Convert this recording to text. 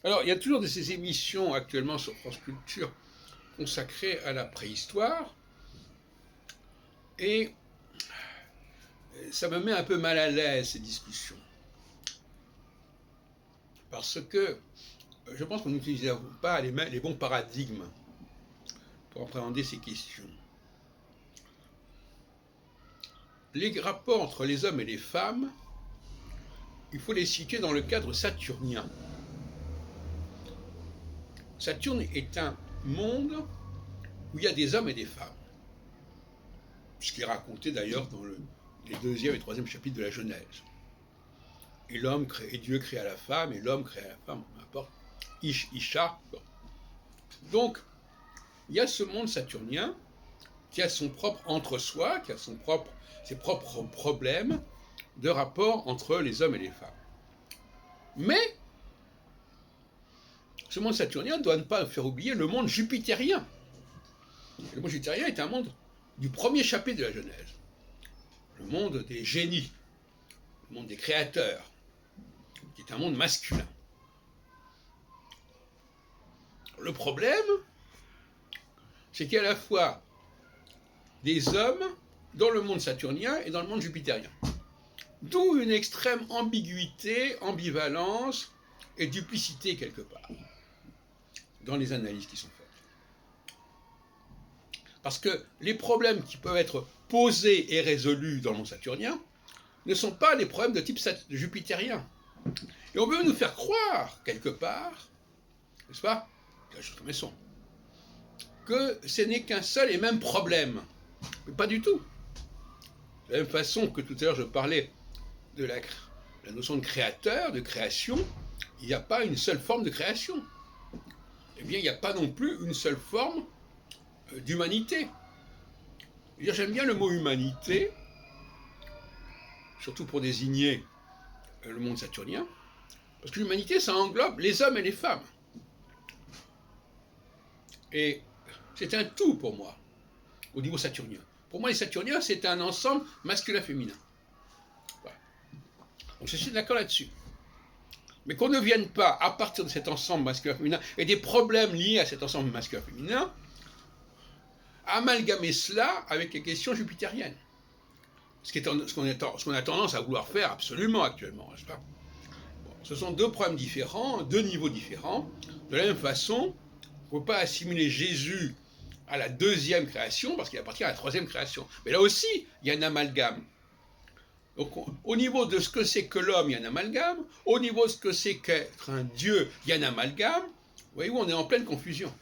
Alors, il y a toujours de ces émissions actuellement sur France Culture consacrées à la préhistoire, et ça me met un peu mal à l'aise, ces discussions. Parce que je pense qu'on n'utilise pas les bons paradigmes pour appréhender ces questions. Les rapports entre les hommes et les femmes, il faut les situer dans le cadre saturnien. Saturne est un monde où il y a des hommes et des femmes. Ce qui est raconté d'ailleurs dans les deuxième et troisième chapitres de la Genèse. Et Dieu créa la femme, et l'homme créa la femme, peu importe. Isha. Donc, il y a ce monde saturnien qui a son propre entre-soi, qui a ses propres problèmes de rapport entre les hommes et les femmes. Mais ce monde saturnien ne doit pas faire oublier le monde jupitérien. Le monde jupitérien est un monde du premier chapitre de la Genèse. Le monde des génies, le monde des créateurs, qui est un monde masculin. Le problème, c'est qu'il y a à la fois des hommes dans le monde saturnien et dans le monde jupitérien. D'où une extrême ambiguïté, ambivalence et duplicité quelque part dans les analyses qui sont faites. Parce que les problèmes qui peuvent être posés et résolus dans le monde saturnien ne sont pas les problèmes de type jupitérien. Et on veut nous faire croire, quelque part, n'est-ce pas, que ce n'est qu'un seul et même problème. Mais pas du tout. De la même façon que tout à l'heure je parlais de la notion de créateur, de création, il n'y a pas une seule forme de création. Eh bien, il n'y a pas non plus une seule forme d'humanité. J'aime bien le mot humanité, surtout pour désigner le monde saturnien, parce que l'humanité, ça englobe les hommes et les femmes. Et c'est un tout pour moi, au niveau saturnien. Pour moi, les Saturniens, c'est un ensemble masculin-féminin. Voilà. Donc je suis d'accord là-dessus. Mais qu'on ne vienne pas, à partir de cet ensemble masculin-féminin, et des problèmes liés à cet ensemble masculin-féminin, amalgamer cela avec les questions jupitériennes. Ce qu'on a tendance à vouloir faire absolument actuellement, n'est-ce pas? Bon, ce sont deux problèmes différents, deux niveaux différents. De la même façon, il ne faut pas assimiler Jésus à la deuxième création, parce qu'il appartient à la troisième création. Mais là aussi, il y a un amalgame. Donc, au niveau de ce que c'est que l'homme, il y a un amalgame. Au niveau de ce que c'est qu'être un Dieu, il y a un amalgame. Vous voyez où on est en pleine confusion.